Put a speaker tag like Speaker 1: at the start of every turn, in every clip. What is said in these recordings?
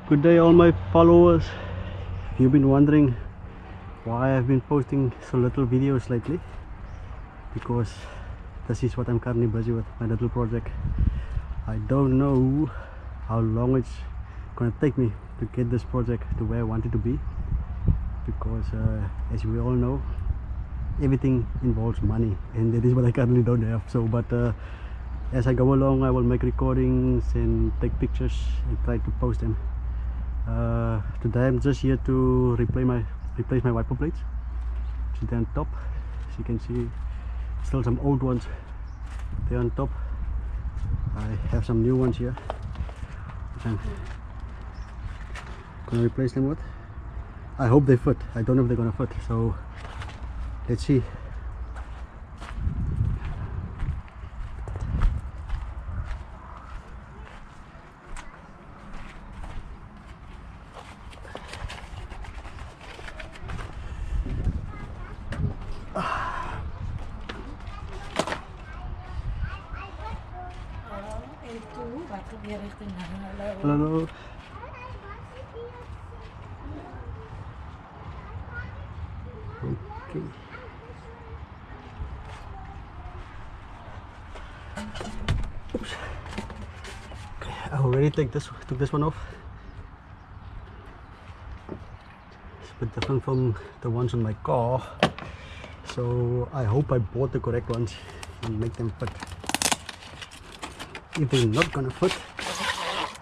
Speaker 1: Good day all my followers. You've been wondering why I've been posting so little videos lately, because this is what I'm currently busy with, my little project. I don't know how long it's gonna take me to get this project to where I want it to be, because as we all know, everything involves money, and that is what I currently don't have. So but as I go along, I will make recordings and take pictures and try to post them. Today I'm just here to replace my wiper blades. So they're on top, as you can see, still some old ones. They're on top. I have some new ones here, which I'm gonna replace them with. I hope they fit. I don't know if they're gonna fit, so let's see. Hello. Okay. Oops. Okay, I already took this one off. It's a bit different from the ones on my car, so I hope I bought the correct ones and make them fit. If they're not gonna fit,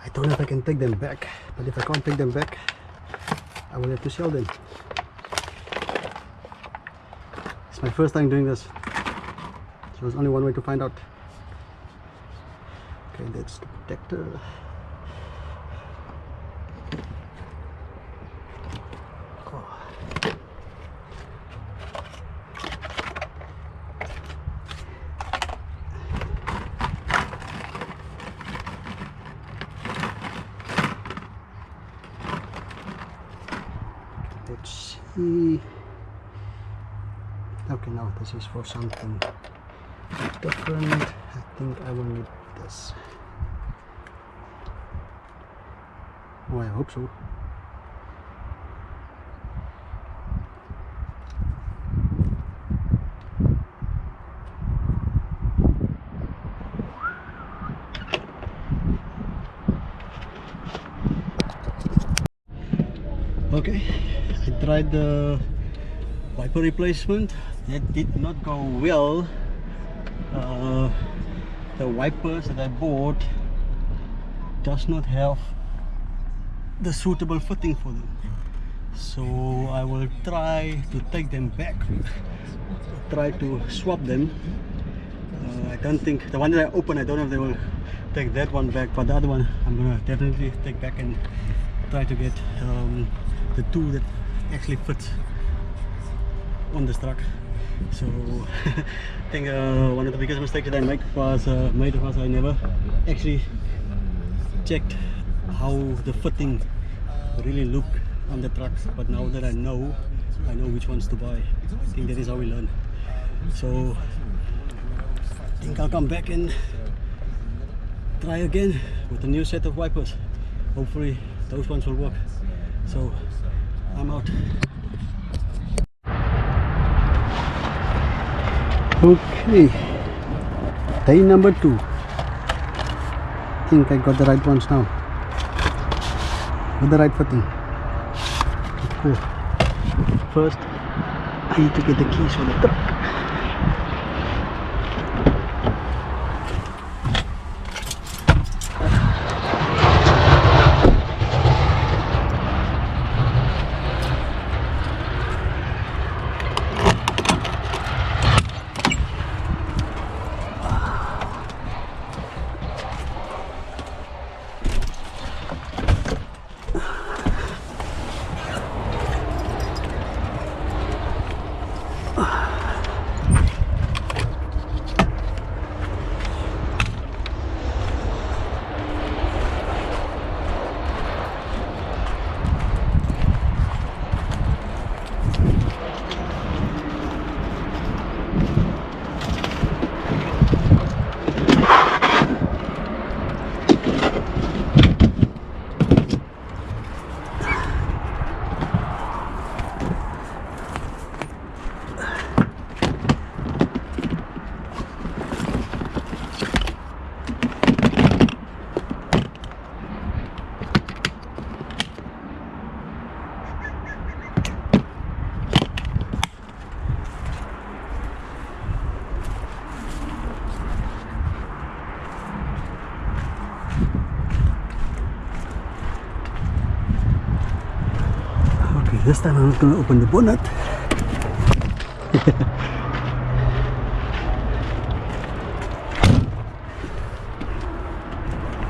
Speaker 1: I don't know if I can take them back, but if I can't take them back, I will have to sell them. It's my first time doing this, so there's only one way to find out. Okay, that's the protector. Let's see. Okay, now this is for something different. I think I will need this. Oh, I hope so. Okay, I tried the wiper replacement. That did not go well. The wipers that I bought does not have the suitable fitting for them, so I will try to take them back, try to swap them. I don't think the one that I opened, I don't know if they will take that one back, but the other one I'm gonna definitely take back and try to get the two that actually fits on this truck. So I think one of the biggest mistakes that I made was I never actually checked how the fitting really look on the truck. But now that I know which ones to buy. I think that is how we learn. So I think I'll come back and try again with a new set of wipers. Hopefully those ones will work. So I'm out. Okay, day number 2. I think I got the right ones now, with the right fitting. Cool. First, I need to get the keys for the truck. This time I'm not going to open the bonnet.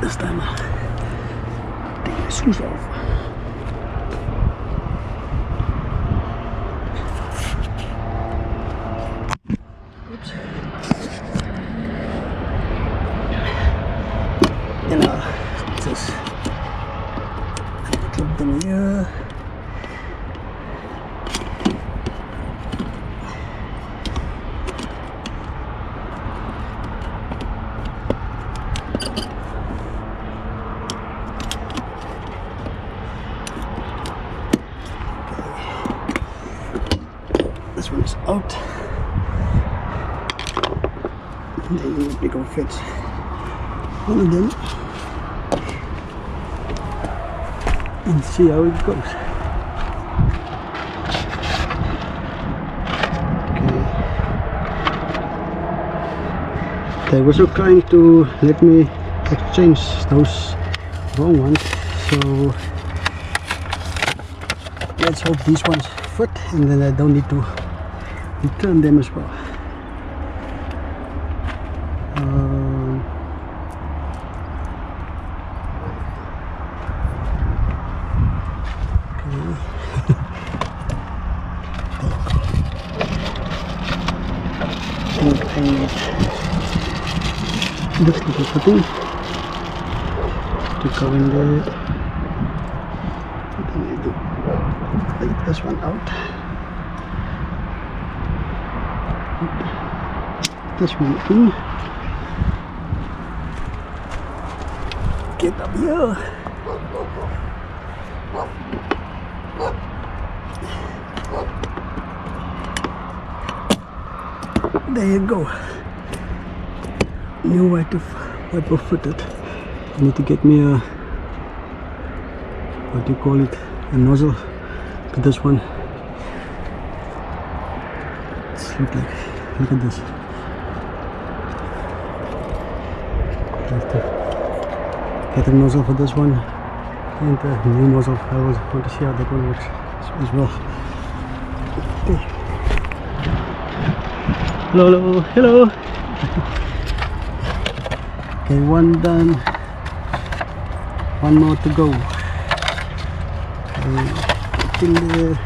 Speaker 1: This time I'll take my shoes off. Oops. And just clip them here. This one is out. And then we go fit one of them and see how it goes. Okay. They were so kind to let me exchange those wrong ones, so let's hope these ones fit and then I don't need to return them as well. I need this little fitting to go in there. Then I do take this one out, this one in, get up here. There you go. New wiper fitted. I need to get me a, what do you call it, a nozzle to this one. Look at this. I have to get a nozzle for this one and a new nozzle. I want to see how that one works as well. Okay. Hello, hello. Okay, one done. One more to go. Okay, in there.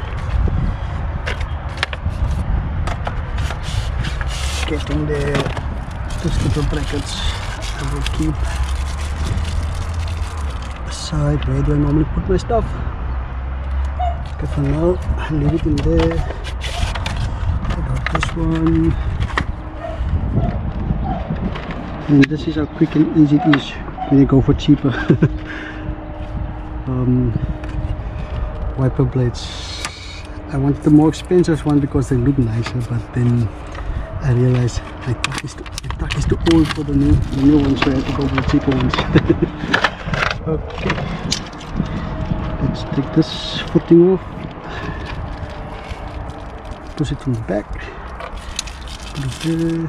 Speaker 1: Getting the little brackets I will keep aside. Where do I normally put my stuff? Okay, for now I'll leave it in there. I got this one. And this is how quick and easy it is when you go for cheaper wiper blades. I wanted the more expensive one because they look nicer, but then I realized my truck is too old for the new ones, so I have to go for the cheaper ones. Okay, let's take this footing off, push it from the back, put it there.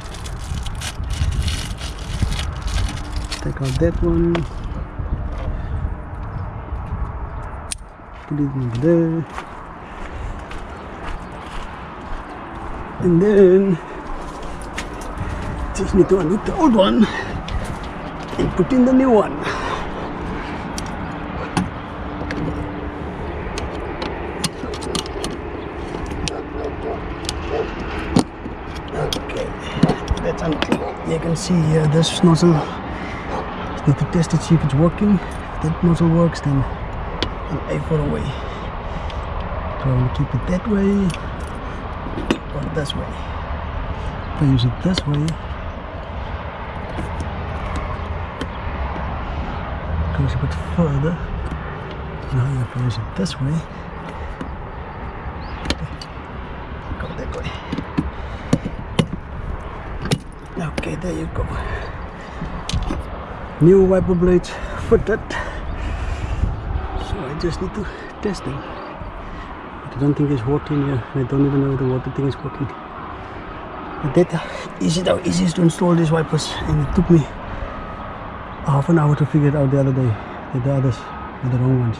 Speaker 1: Take out that one, put it in there, and then just need to undo the old one and put in the new one. Okay, that's unclean. You can see here this nozzle. Need to test it, see if it's working. If that nozzle works, then I'm A for away. So I want to keep it that way or this way. If I use it this way, it goes a bit further. Now if I use it this way, go that way. Okay, there you go. New wiper blades fitted, so I just need to test them. But I don't think it's working here. I don't even know if the water thing is working. But that is it how easy it is to install these wipers, and it took me half an hour to figure it out the other day. The others were the wrong ones.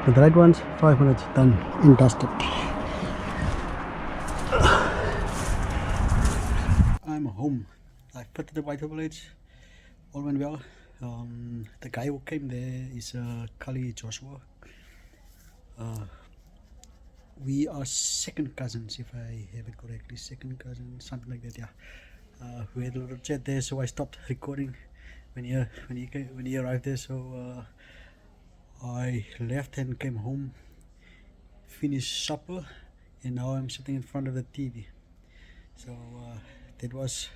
Speaker 1: With the right ones, 5 minutes, done and dusted. I'm home. I fitted the wiper blades, all went well. The guy who came there is Kali Joshua. We are second cousins, if I have it correctly. Second cousin, something like that. Yeah. We had a little chat there, so I stopped recording when he arrived there. So I left and came home, finished supper, and now I'm sitting in front of the TV. So that was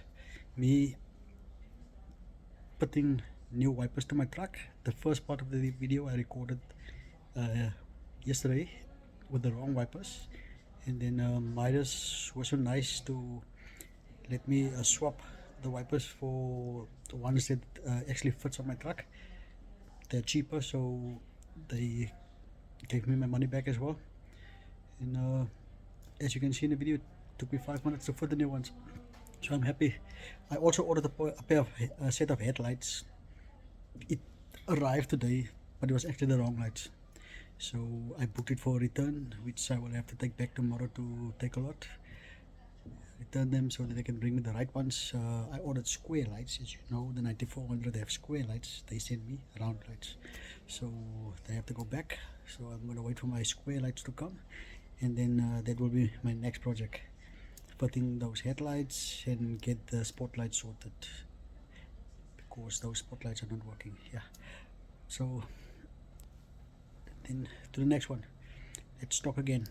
Speaker 1: me putting new wipers to my truck. The first part of the video I recorded yesterday with the wrong wipers, and then Midas was so nice to let me swap the wipers for the ones that actually fits on my truck. They're cheaper, so they gave me my money back as well. And as you can see in the video, it took me 5 minutes to fit the new ones, so I'm happy. I also ordered a set of headlights. It arrived today, but it was actually the wrong lights, so I booked it for a return, which I will have to take back tomorrow to take a lot, return them so that they can bring me the right ones. I ordered square lights. As you know, the 9400 they have square lights. They send me round lights, so they have to go back. So I'm going to wait for my square lights to come, and then that will be my next project, putting those headlights and get the spotlights sorted, because those spotlights are not working. Yeah, so then to the next one. Let's talk again.